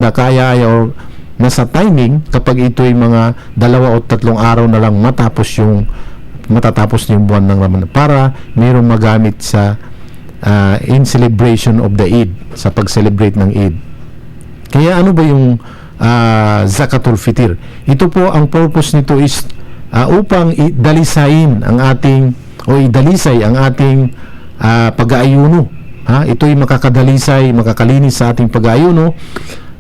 na kaya or nasa timing kapag ito'y mga 2 o 3 araw na lang matatapos yung buwan ng Ramadan para mayroong magamit sa in celebration of the Eid, sa pag-celebrate ng Eid. Kaya ano ba yung Zakatul Fitr? Ito po, ang purpose nito is upang idalisayin ang ating idalisay ang ating pag-aayuno. Ito'y makakadalisay, makakalinis sa ating pag-aayuno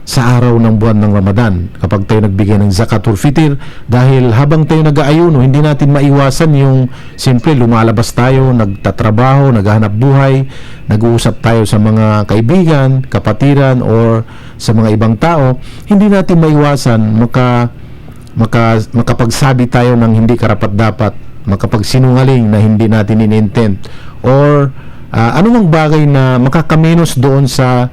sa araw ng buwan ng Ramadan kapag tayo nagbigay ng Zakatul Fitr, dahil habang tayo nag-aayuno hindi natin maiwasan yung siyempre lumalabas tayo, nagtatrabaho, naghahanap buhay, nag-uusap tayo sa mga kaibigan, kapatiran or sa mga ibang tao. Hindi natin maiwasan makapagsabi tayo ng hindi karapat-dapat, makapagsinungaling na hindi natin in-intent, or anumang bagay na makakamenos doon sa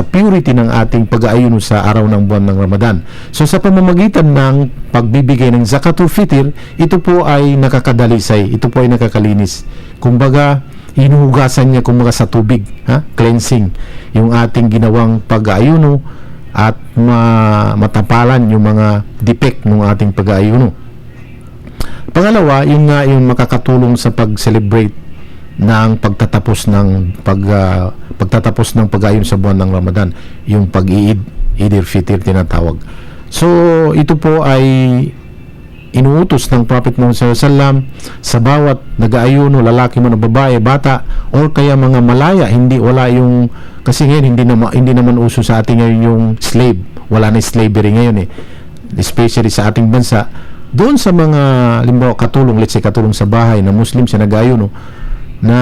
purity ng ating pag-aayuno sa araw ng buwan ng Ramadan. So sa pamamagitan ng pagbibigay ng Zakatul Fitr, ito po ay nakakadalisay, ito po ay nakakalinis. Kumbaga, hinuhugasan niya sa tubig, cleansing yung ating ginawang pag-aayuno at matapalan yung mga defect ng ating pag-aayuno. Pangalawa, yun nga yung makakatulong sa pag-celebrate ng pagtatapos ng pag-aayuno sa buwan ng Ramadan, yung pag-Eid, Eid al-Fitr tinatawag. So ito po ay inuutos ng Prophet Muhammad SAW sa bawat nag-aayuno, lalaki man o babae, bata, or kaya mga malaya, kasi ngayon hindi naman uso sa atin ngayon yung slave, wala na slavery ngayon especially sa ating bansa. Doon sa mga limbawa katulong sa bahay na Muslim siya nag-aayuno, na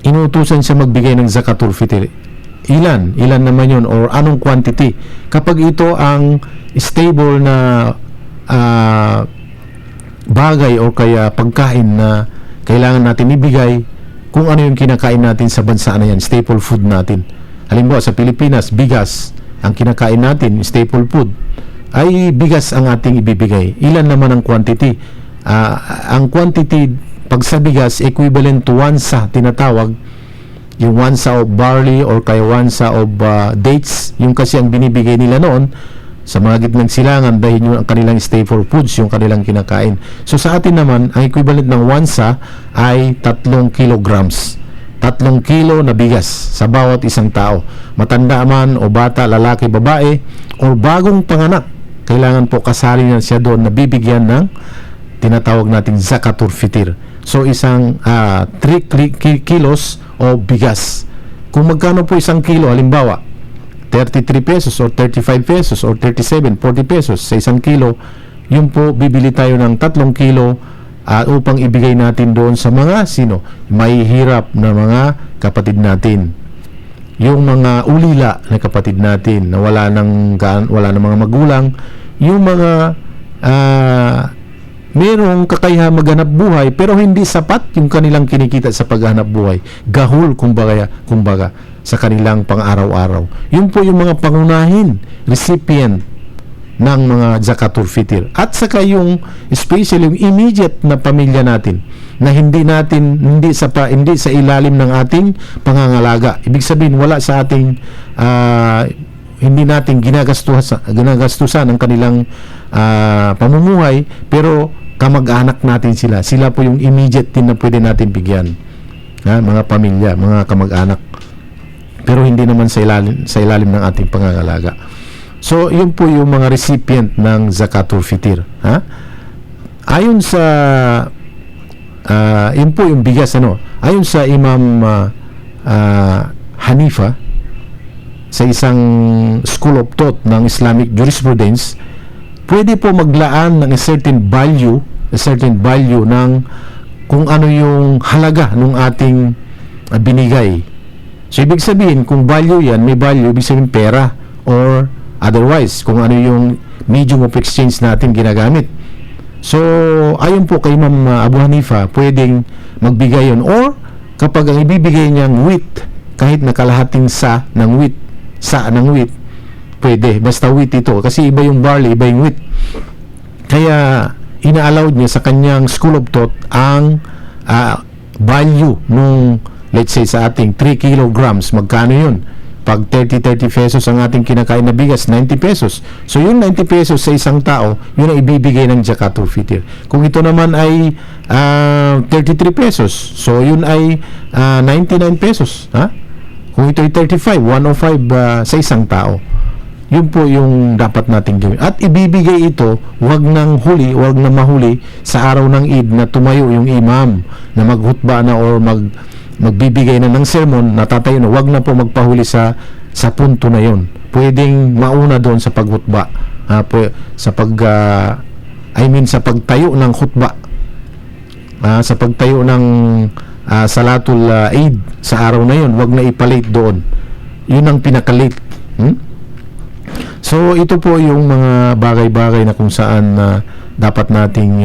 inuutusan siya magbigay ng Zakatul Fitr, ilan naman yun or anong quantity, kapag ito ang stable na bagay o kaya pagkain na kailangan natin ibigay, kung ano yung kinakain natin sa bansa na yan, staple food natin. Halimbawa sa Pilipinas, bigas ang kinakain natin, staple food, ay bigas ang ating ibibigay. Ilan naman ang quantity? Ang quantity pag sa bigas, equivalent to 1 sa tinatawag, yung 1 sa of barley or kaya 1 sa of dates, yung kasi ang binibigay nila noon sa mga gitnang silangan dahil yung kanilang staple foods, yung kanilang kinakain. So sa atin naman, ang equivalent ng 1 sa ay 3 kilograms. 3 kilo na bigas sa bawat isang tao. Matanda man o bata, lalaki, babae, o bagong panganak, kailangan po kasali na siya doon na bibigyan ng tinatawag nating Zakatul Fitr. So isang 3 kilos o bigas. Kung magkano po 1 kilo, halimbawa 33 pesos or 35 pesos or 37, 40 pesos sa 1 kilo, yun po bibili tayo ng 3 kilo upang ibigay natin doon sa mga may hirap na mga kapatid natin, yung mga ulila na kapatid natin na wala ng mga magulang, yung mga merong kakayahan maghanap buhay pero hindi sapat yung kanilang kinikita sa paghanap buhay, gahol kumbaga sa kanilang pang-araw-araw. Yun po yung mga pangunahin recipient ng mga Zakatul Fitr, at saka yung especially yung immediate na pamilya natin na hindi sa ilalim ng ating pangangalaga. Ibig sabihin wala sa ating hindi natin ginagastusan ang kanilang pamumuhay, pero kamag-anak natin sila po yung immediate din na pwede natin bigyan, mga pamilya, mga kamag-anak, pero hindi naman sa ilalim ng ating pangangalaga. So yun po yung mga recipient ng Zakatul Fitr. Ayon sa yun po yung bigas, ayon sa Imam Hanifa, sa isang school of thought ng Islamic jurisprudence, pwede po maglaan ng a certain value ng kung ano yung halaga ng ating binigay. So ibig sabihin, kung value yan, may value, ibig sabihin pera, or otherwise kung ano yung medium of exchange natin ginagamit. So ayon po kay Imam Abu Hanifa, pwedeng magbigay yun, or kapag ang ibibigay niyang wheat, kahit na kalahating sa ng wheat, pwede, basta wheat ito, kasi iba yung barley, iba yung wheat. Kaya ina-allowed niya sa kanyang school of thought ang value nung, let's say sa ating 3 kilograms, magkano yun? Pag 30 pesos ang ating kinakain na bigas, 90 pesos. So yung 90 pesos sa isang tao, yun ang ibibigay ng zakatul fitr. Kung ito naman ay 33 pesos, so yun ay 99 pesos. Ha? Kung ito ay 35, 105 sa isang tao. Yun po yung dapat nating gawin. At ibibigay ito, wag nang mahuli sa araw ng Eid na tumayo yung imam na maghutba na or magbibigay na ng sermon, natatayo na, wag na po magpahuli sa punto na yon. Pwedeng mauna doon sa paghutba, sa pagtayo ng khutba, sa pagtayo ng salatul Eid sa araw na yon, wag na ipalate doon. Yun ang pinaka-late. So ito po yung mga bagay-bagay na kung saan dapat nating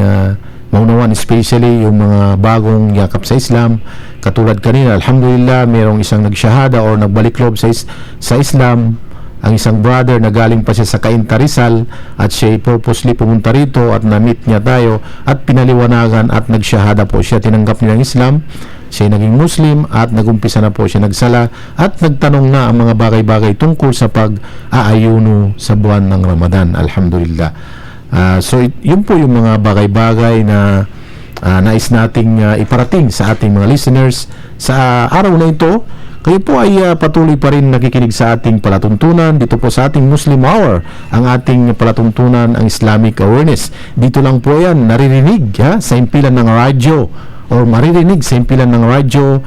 maunawan, especially yung mga bagong yakap sa Islam. Katulad kanina, alhamdulillah, mayroong isang nagsyahada or nagbalik loob sa Islam, ang isang brother na galing pa siya sa Cainta Rizal at siya purposely pumunta rito at na-meet niya tayo at pinaliwanagan at nagsyahada po siya, tinanggap niya ng Islam, siya naging Muslim at nagumpisa na po siya nagsala at nagtanong na ang mga bagay-bagay tungkol sa pag-aayuno sa buwan ng Ramadan, alhamdulillah. So yun po yung mga bagay-bagay na nais nating iparating sa ating mga listeners sa araw na ito. Kayo po ay patuloy pa rin nakikinig sa ating palatuntunan dito po sa ating Muslim Hour. Ang ating palatuntunan, ang Islamic Awareness. Dito lang po yan naririnig sa impilan ng radyo or maririnig sa impilan ng radyo